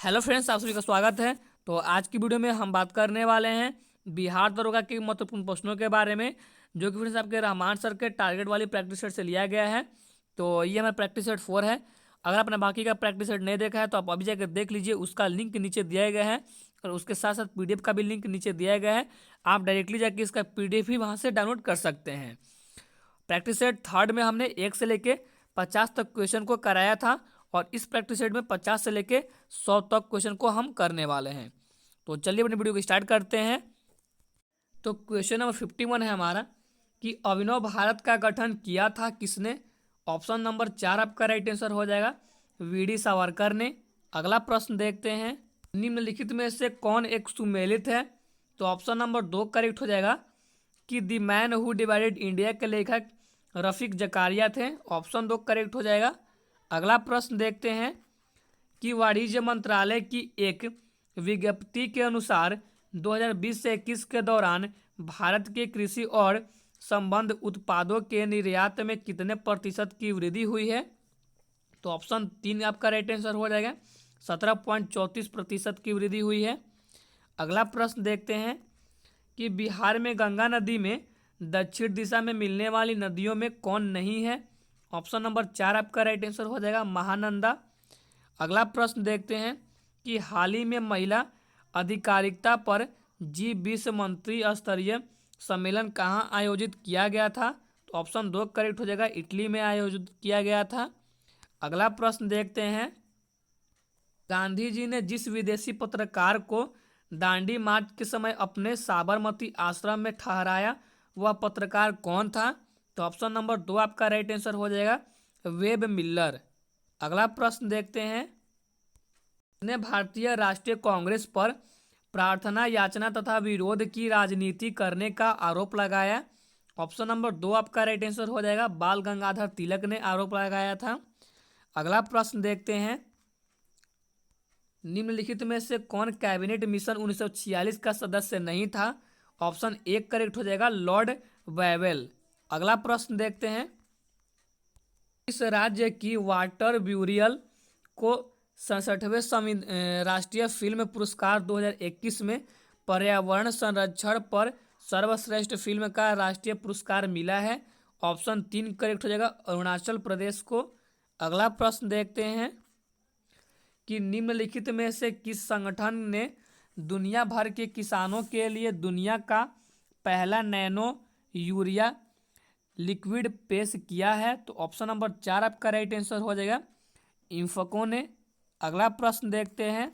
Hello friends, आप सभी का स्वागत है। तो आज की वीडियो में हम बात करने वाले हैं बिहार दरोगा के महत्वपूर्ण प्रश्नों के बारे में, जो कि फ्रेंड्स आपके रहमान सर के टारगेट वाली प्रैक्टिस सेट से लिया गया है। तो ये हमारा प्रैक्टिस सेट 4 है। अगर आपने बाकी का प्रैक्टिस सेट नहीं देखा है तो आप अभी जाकर देख लीजिए, उसका लिंक नीचे दिया गया है और उसके साथ साथ पीडीएफ का भी लिंक नीचे दिया गया है। आप डायरेक्टली जाके इसका पीडीएफ ही वहाँ से डाउनलोड कर सकते हैं। प्रैक्टिस सेट 3 में हमने 1 से लेके 50 तक क्वेश्चन को कराया था और इस प्रैक्टिस सेट में 50 से लेके 100 तक क्वेश्चन को हम करने वाले हैं। तो चलिए अपनी वीडियो को स्टार्ट करते हैं। तो क्वेश्चन नंबर 51 है हमारा कि अभिनव भारत का गठन किया था किसने। ऑप्शन नंबर 4 आपका राइट आंसर हो जाएगा, वीडी सावरकर ने। अगला प्रश्न देखते हैं, निम्नलिखित में से कौन एक सुमेलित है। तो ऑप्शन नंबर 2 करेक्ट हो जाएगा कि the man who divided India के लेखक रफीक जकारिया थे। ऑप्शन 2 करेक्ट हो जाएगा। अगला प्रश्न देखते हैं कि वाणिज्य मंत्रालय की एक विज्ञप्ति के अनुसार 2020 से 21 के दौरान भारत के कृषि और संबद्ध उत्पादों के निर्यात में कितने प्रतिशत की वृद्धि हुई है। तो ऑप्शन 3 आपका राइट आंसर हो जाएगा, 17.34% की वृद्धि हुई है। अगला प्रश्न देखते हैं कि बिहार में गंगा नदी में दक्षिण दिशा में मिलने वाली नदियों में कौन नहीं है। ऑप्शन नंबर 4 आपका राइट आंसर हो जाएगा, महानंदा। अगला प्रश्न देखते हैं कि हाल ही में महिला अधिकारिता पर G20 मंत्री स्तरीय सम्मेलन कहाँ आयोजित किया गया था। तो ऑप्शन 2 करेक्ट हो जाएगा, इटली में आयोजित किया गया था। अगला प्रश्न देखते हैं, गांधी जी ने जिस विदेशी पत्रकार को दांडी मार्च के समय अपने साबरमती आश्रम में ठहराया वह पत्रकार कौन था। तो ऑप्शन नंबर 2 आपका राइट आंसर हो जाएगा, वेब मिलर। अगला प्रश्न देखते हैं, ने भारतीय राष्ट्रीय कांग्रेस पर प्रार्थना याचना तथा विरोध की राजनीति करने का आरोप लगाया। ऑप्शन नंबर 2 आपका राइट आंसर हो जाएगा, बाल गंगाधर तिलक ने आरोप लगाया था। अगला प्रश्न देखते हैं, निम्नलिखित में से कौन कैबिनेट मिशन 1946 का सदस्य नहीं था। ऑप्शन 1 करेक्ट हो जाएगा, लॉर्ड वेवेल। अगला प्रश्न देखते हैं, इस राज्य की वाटर ब्यूरियल को 67वें राष्ट्रीय फिल्म पुरस्कार 2021 में पर्यावरण संरक्षण पर सर्वश्रेष्ठ फिल्म का राष्ट्रीय पुरस्कार मिला है। ऑप्शन 3 करेक्ट हो जाएगा, अरुणाचल प्रदेश को। अगला प्रश्न देखते हैं कि निम्नलिखित में से किस संगठन ने दुनिया भर के किसानों के लिए दुनिया का पहला नैनो यूरिया लिक्विड पेश किया है। तो ऑप्शन नंबर 4 आपका राइट आंसर हो जाएगा, इन्फको ने। अगला प्रश्न देखते हैं,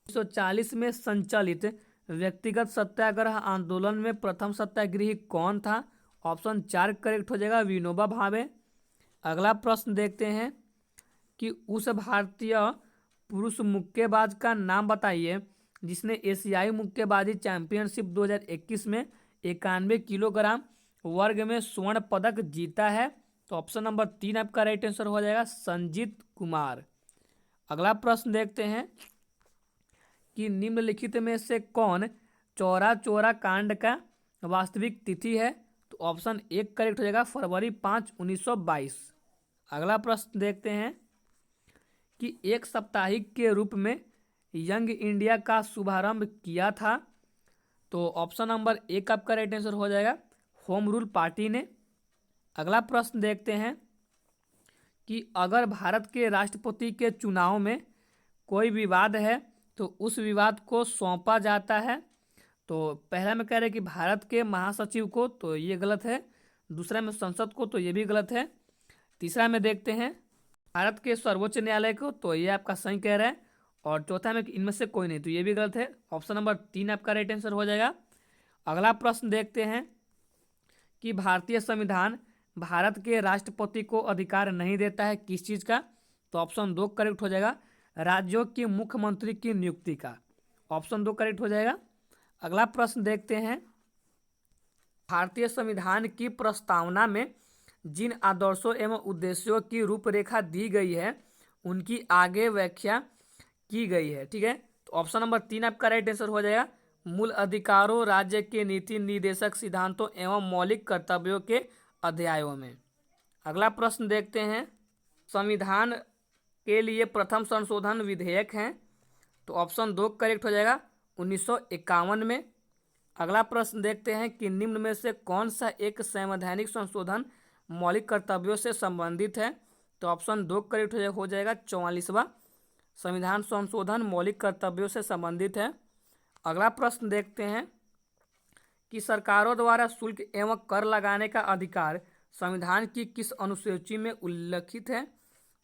1940 में संचालित व्यक्तिगत सत्याग्रह आंदोलन में प्रथम सत्याग्रही कौन था। ऑप्शन 4 करेक्ट हो जाएगा, विनोबा भावे। अगला प्रश्न देखते हैं कि उस भारतीय पुरुष मुक्केबाज का नाम बताइए जिसने एशियाई मुक्केबाजी चैंपियनशिप 2021 में 91 किलोग्राम वर्ग में स्वर्ण पदक जीता है। तो ऑप्शन नंबर 3 आपका राइट आंसर हो जाएगा, संजीत कुमार। अगला प्रश्न देखते हैं कि निम्नलिखित में से कौन चौरा चौरा कांड का वास्तविक तिथि है। तो ऑप्शन 1 करेक्ट हो जाएगा, फरवरी 5, 1922। अगला प्रश्न देखते हैं कि एक साप्ताहिक के रूप में यंग इंडिया का शुभारंभ किया था। तो ऑप्शन नंबर 1 आपका राइट आंसर हो जाएगा, होम रूल पार्टी ने। अगला प्रश्न देखते हैं कि अगर भारत के राष्ट्रपति के चुनाव में कोई विवाद है तो उस विवाद को सौंपा जाता है। तो पहला में कह रहे हैं कि भारत के महासचिव को, तो ये गलत है। दूसरा में संसद को, तो ये भी गलत है। तीसरा में देखते हैं भारत के सर्वोच्च न्यायालय को, तो ये आपका सही कह रहा है। और चौथा में इनमें से कोई नहीं, तो ये भी गलत है। ऑप्शन नंबर 3 आपका राइट आंसर हो जाएगा। अगला प्रश्न देखते हैं कि भारतीय संविधान भारत के राष्ट्रपति को अधिकार नहीं देता है किस चीज़ का। तो ऑप्शन 2 करेक्ट हो जाएगा, राज्यों के मुख्यमंत्री की नियुक्ति का। ऑप्शन 2 करेक्ट हो जाएगा। अगला प्रश्न देखते हैं, भारतीय संविधान की प्रस्तावना में जिन आदर्शों एवं उद्देश्यों की रूपरेखा दी गई है उनकी आगे व्याख्या की गई है। ठीक है, तो ऑप्शन नंबर 3 आपका राइट आंसर हो जाएगा, मूल अधिकारों, राज्य के नीति निर्देशक सिद्धांतों एवं मौलिक कर्तव्यों के अध्यायों में। अगला प्रश्न देखते हैं, संविधान के लिए प्रथम संशोधन विधेयक हैं? तो ऑप्शन 2 करेक्ट हो जाएगा 1951 में। अगला प्रश्न देखते हैं कि निम्न में से कौन सा एक संवैधानिक संशोधन मौलिक कर्तव्यों से संबंधित है? तो ऑप्शन 2 करेक्ट हो जाएगा 44वां संविधान संशोधन मौलिक कर्तव्यों से संबंधित है। अगला प्रश्न देखते हैं कि सरकारों द्वारा शुल्क एवं कर लगाने का अधिकार संविधान की किस अनुसूची में उल्लिखित है?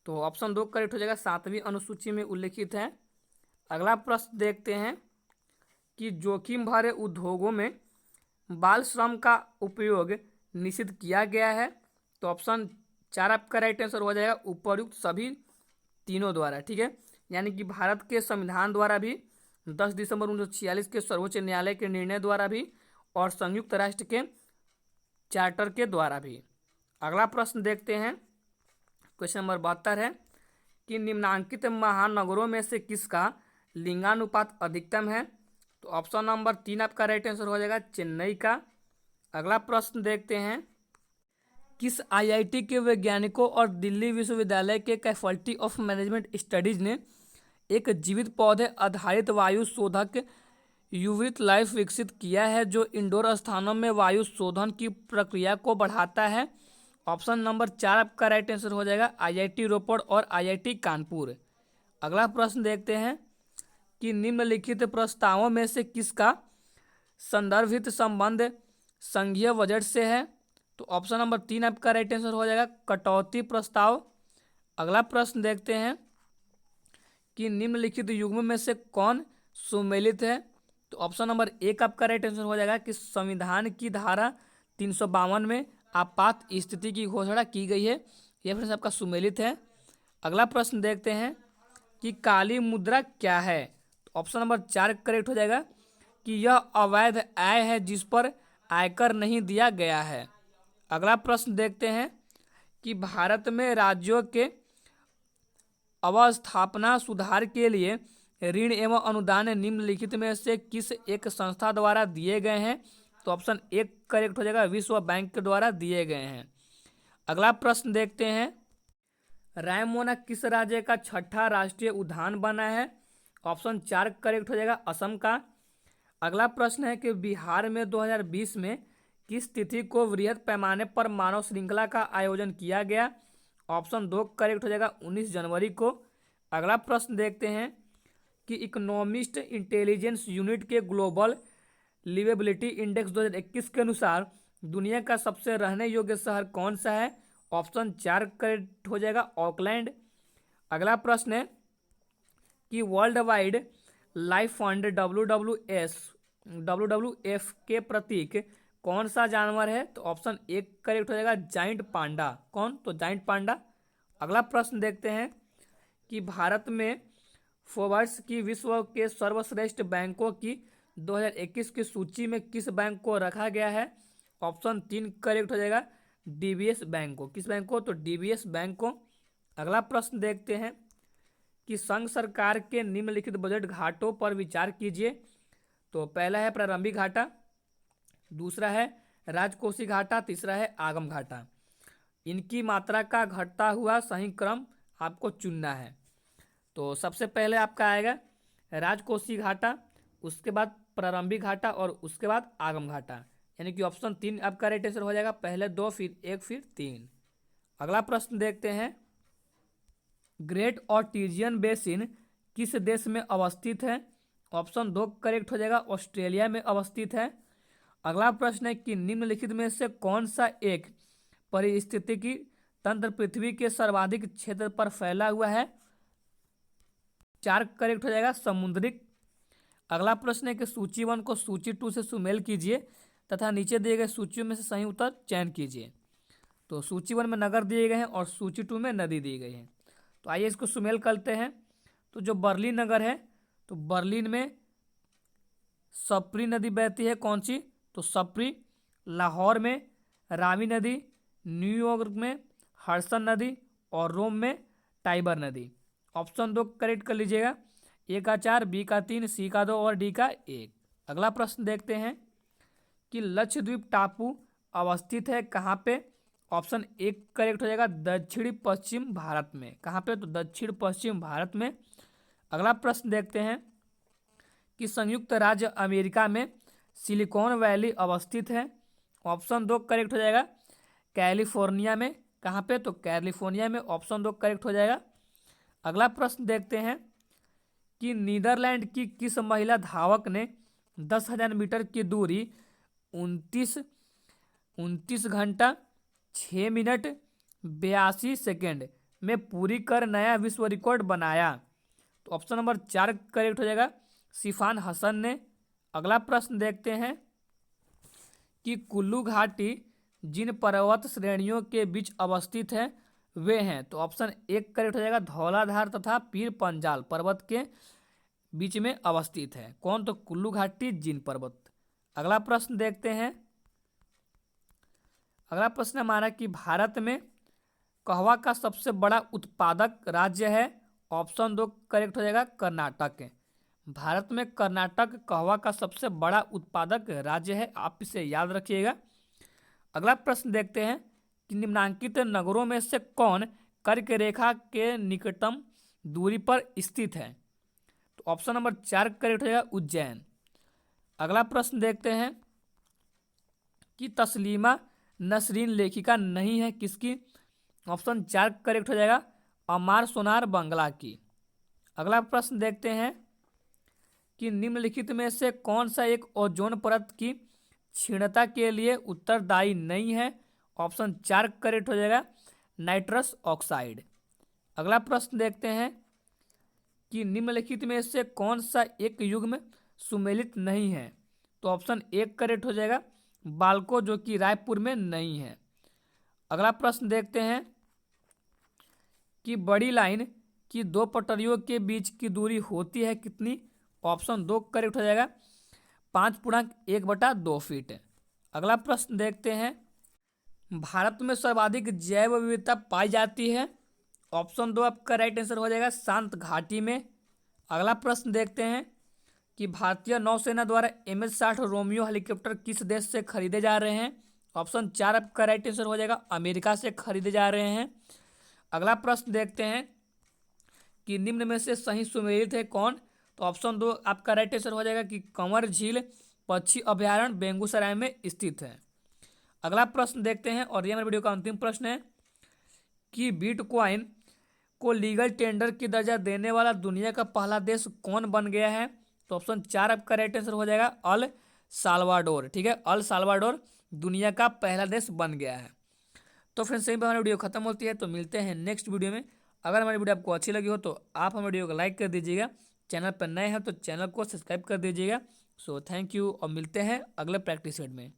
तो ऑप्शन 2 करेक्ट हो जाएगा 7वीं अनुसूची में उल्लिखित है। अगला प्रश्न देखते हैं कि जोखिम भरे उद्योगों में बाल श्रम का उपयोग निषिद्ध किया गया है? तो ऑप्शन 4 आपका राइट आंसर हो जाएगा उपयुक्त सभी तीनों द्वारा। ठीक है, यानी कि भारत के संविधान द्वारा भी, 10 दिसंबर 1946 के सर्वोच्च न्यायालय के निर्णय द्वारा भी, और संयुक्त राष्ट्र के चार्टर के द्वारा भी। अगला प्रश्न देखते हैं, क्वेश्चन नंबर 72 है कि निम्नांकित महानगरों में से किसका लिंगानुपात अधिकतम है? तो ऑप्शन नंबर 3 आपका राइट आंसर हो जाएगा चेन्नई का। अगला प्रश्न देखते हैं, किस आईआईटी के वैज्ञानिकों और दिल्ली विश्वविद्यालय के फैकल्टी ऑफ मैनेजमेंट स्टडीज ने एक जीवित पौधे आधारित वायु शोधक यूवित लाइफ विकसित किया है जो इंडोर स्थानों में वायु शोधन की प्रक्रिया को बढ़ाता है? ऑप्शन नंबर 4 आपका राइट आंसर हो जाएगा आईआईटी रोपड़ और आईआईटी कानपुर। अगला प्रश्न देखते हैं कि निम्नलिखित प्रस्तावों में से किसका संदर्भित संबंध संघीय बजट से है? तो ऑप्शन नंबर 3 आपका राइट आंसर हो जाएगा कटौती प्रस्ताव। अगला प्रश्न देखते हैं कि निम्नलिखित युग्म में से कौन सुमेलित है? तो ऑप्शन नंबर 1 आपका राइट आंसर हो जाएगा कि संविधान की धारा 352 में आपात स्थिति की घोषणा की गई है, यह फ्रेंड्स आपका सुमेलित है। अगला प्रश्न देखते हैं कि काली मुद्रा क्या है? तो ऑप्शन नंबर 4 करेक्ट हो जाएगा कि यह अवैध आय है जिस पर आयकर नहीं दिया गया है। अगला प्रश्न देखते हैं कि भारत में राज्यों के अवस्थापना सुधार के लिए ऋण एवं अनुदान निम्नलिखित में से किस एक संस्था द्वारा दिए गए हैं? तो ऑप्शन 1 करेक्ट हो जाएगा विश्व बैंक के द्वारा दिए गए हैं। अगला प्रश्न देखते हैं, रायमोना किस राज्य का छठा राष्ट्रीय उद्यान बना है? ऑप्शन 4 करेक्ट हो जाएगा असम का। अगला प्रश्न है कि बिहार में 2020 में किस तिथि को वृहद पैमाने पर मानव श्रृंखला का आयोजन किया गया? ऑप्शन 2 करेक्ट हो जाएगा 19 जनवरी को। अगला प्रश्न देखते हैं कि इकोनॉमिस्ट इंटेलिजेंस यूनिट के ग्लोबल लिवेबिलिटी इंडेक्स 2021 के अनुसार दुनिया का सबसे रहने योग्य शहर कौन सा है? ऑप्शन 4 करेक्ट हो जाएगा ऑकलैंड। अगला प्रश्न है कि world wide life fund WWF के प्रतीक कौन सा जानवर है? तो ऑप्शन 1 करेक्ट हो जाएगा जाइंट पांडा। कौन? तो जाइंट पांडा। अगला प्रश्न देखते हैं कि भारत में फोर्ब्स की विश्व के सर्वश्रेष्ठ बैंकों की 2021 की सूची में किस बैंक को रखा गया है? ऑप्शन 3 करेक्ट हो जाएगा डीबीएस बैंक को। किस बैंक को? तो डीबीएस बैंक को। अगला प्रश्न देखते हैं कि संघ सरकार के निम्नलिखित बजट घाटों पर विचार कीजिए। तो पहला है प्रारंभिक घाटा, दूसरा है राजकोषीय घाटा, तीसरा है आगम घाटा। इनकी मात्रा का घटता हुआ सही क्रम आपको चुनना है। तो सबसे पहले आपका आएगा राजकोषीय घाटा, उसके बाद प्रारंभिक घाटा और उसके बाद आगम घाटा, यानी कि ऑप्शन 3 आपका राइट आंसर हो जाएगा। पहले 2 फिर 1 फिर 3। अगला प्रश्न देखते हैं, ग्रेट ऑर्टिजियन बेसिन किस देश में अवस्थित है? ऑप्शन 2 करेक्ट हो जाएगा ऑस्ट्रेलिया में अवस्थित है। अगला प्रश्न है कि निम्नलिखित में से कौन सा एक पारिस्थितिकी तंत्र पृथ्वी के सर्वाधिक क्षेत्र पर फैला हुआ है? 4 करेक्ट हो जाएगा समुद्रिक। अगला प्रश्न है कि सूची 1 को सूची 2 से सुमेल कीजिए तथा नीचे दिए गए सूचियों में से सही उत्तर चयन कीजिए। तो सूची 1 में नगर दिए गए हैं और सूची 2 में नदी दी गई है। तो आइए इसको सुमेल करते हैं। तो जो बर्लिन नगर है, तो बर्लिन में सप्री नदी बहती है। कौन सी? तो सप्री। लाहौर में रावी नदी, न्यूयॉर्क में हडसन नदी और रोम में टाइबर नदी। ऑप्शन 2 करेक्ट कर लीजिएगा। ए का 4, बी का 3, सी का 2 और डी का 1। अगला प्रश्न देखते हैं कि लक्षद्वीप टापू अवस्थित है कहाँ पे? ऑप्शन एक करेक्ट हो जाएगा दक्षिण पश्चिम भारत में। कहाँ पे? तो दक्षिण पश्चिम भारत में। अगला प्रश्न देखते हैं कि संयुक्त राज्य अमेरिका में सिलिकॉन वैली अवस्थित है। ऑप्शन 2 करेक्ट हो जाएगा कैलिफोर्निया में। कहाँ पे? तो कैलिफोर्निया में। ऑप्शन 2 करेक्ट हो जाएगा। अगला प्रश्न देखते हैं कि नीदरलैंड की किस महिला धावक ने 10,000 मीटर की दूरी 29 घंटा 6 मिनट 82 सेकेंड में पूरी कर नया विश्व रिकॉर्ड बनाया? तो ऑप्शन नंबर 4 करेक्ट हो जाएगा सिफान हसन ने। अगला प्रश्न देखते हैं कि कुल्लू घाटी जिन पर्वत श्रेणियों के बीच अवस्थित है वे हैं? तो ऑप्शन 1 करेक्ट हो जाएगा धौलाधार तथा पीर पंजाल पर्वत के बीच में अवस्थित है। कौन? तो कुल्लू घाटी जिन पर्वत। अगला प्रश्न देखते हैं। अगला प्रश्न हमारा कि भारत में कहवा का सबसे बड़ा उत्पादक राज्य है? ऑप्शन 2 करेक्ट हो जाएगा कर्नाटक। भारत में कर्नाटक कहवा का सबसे बड़ा उत्पादक राज्य है, आप इसे याद रखिएगा। अगला प्रश्न देखते हैं कि निम्नांकित नगरों में से कौन कर्क रेखा के निकटतम दूरी पर स्थित है? तो ऑप्शन नंबर 4 करेक्ट हो जाएगा उज्जैन। अगला प्रश्न देखते हैं कि तस्लीमा नसरीन लेखिका नहीं है किसकी? ऑप्शन 4 करेक्ट हो जाएगा अमार सोनार बांग्ला की। अगला प्रश्न देखते हैं कि निम्नलिखित में से कौन सा एक ओजोन परत की क्षीणता के लिए उत्तरदायी नहीं है? ऑप्शन 4 करेक्ट हो जाएगा नाइट्रस ऑक्साइड। अगला प्रश्न देखते हैं कि निम्नलिखित में से कौन सा एक युग्म सुमेलित नहीं है? तो ऑप्शन 1 करेक्ट हो जाएगा बाल्को, जो कि रायपुर में नहीं है। अगला प्रश्न देखते हैं कि बड़ी लाइन की 2 पटरियों के बीच की दूरी होती है कितनी? ऑप्शन 2 करेक्ट हो जाएगा 5.1/2 फीट। अगला प्रश्न देखते हैं भारत में सर्वाधिक जैव विविधता पाई जाती है? ऑप्शन 2 आपका राइट आंसर हो जाएगा शांत घाटी में। अगला प्रश्न देखते हैं कि भारतीय नौसेना द्वारा MH-60 रोमियो हेलीकॉप्टर किस देश से खरीदे जा रहे हैं? ऑप्शन 4 आपका राइट आंसर हो जाएगा अमेरिका से खरीदे जा रहे हैं। अगला प्रश्न देखते हैं कि निम्न में से सही सुमेलित है कौन? तो ऑप्शन 2 आपका राइट आंसर हो जाएगा कि कंवर झील पक्षी अभ्यारण्य बेगूसराय में स्थित है। अगला प्रश्न देखते हैं और यह मेरे वीडियो का अंतिम प्रश्न है कि बिटकॉइन को लीगल टेंडर की दर्जा देने वाला दुनिया का पहला देश कौन बन गया है? तो ऑप्शन 4 आपका राइट आंसर हो जाएगा अल साल्वाडोर। ठीक है, अल साल्वाडोर दुनिया का पहला देश बन गया है। तो फ्रेंड्स यहीं पर हमारी वीडियो खत्म होती है, तो मिलते हैं नेक्स्ट वीडियो में। अगर हमारी वीडियो आपको अच्छी लगी हो तो आप हमारी वीडियो को लाइक कर दीजिएगा, चैनल पर नए हैं तो चैनल को सब्सक्राइब कर दीजिएगा। सो थैंक यू और मिलते हैं अगले प्रैक्टिस सेट में।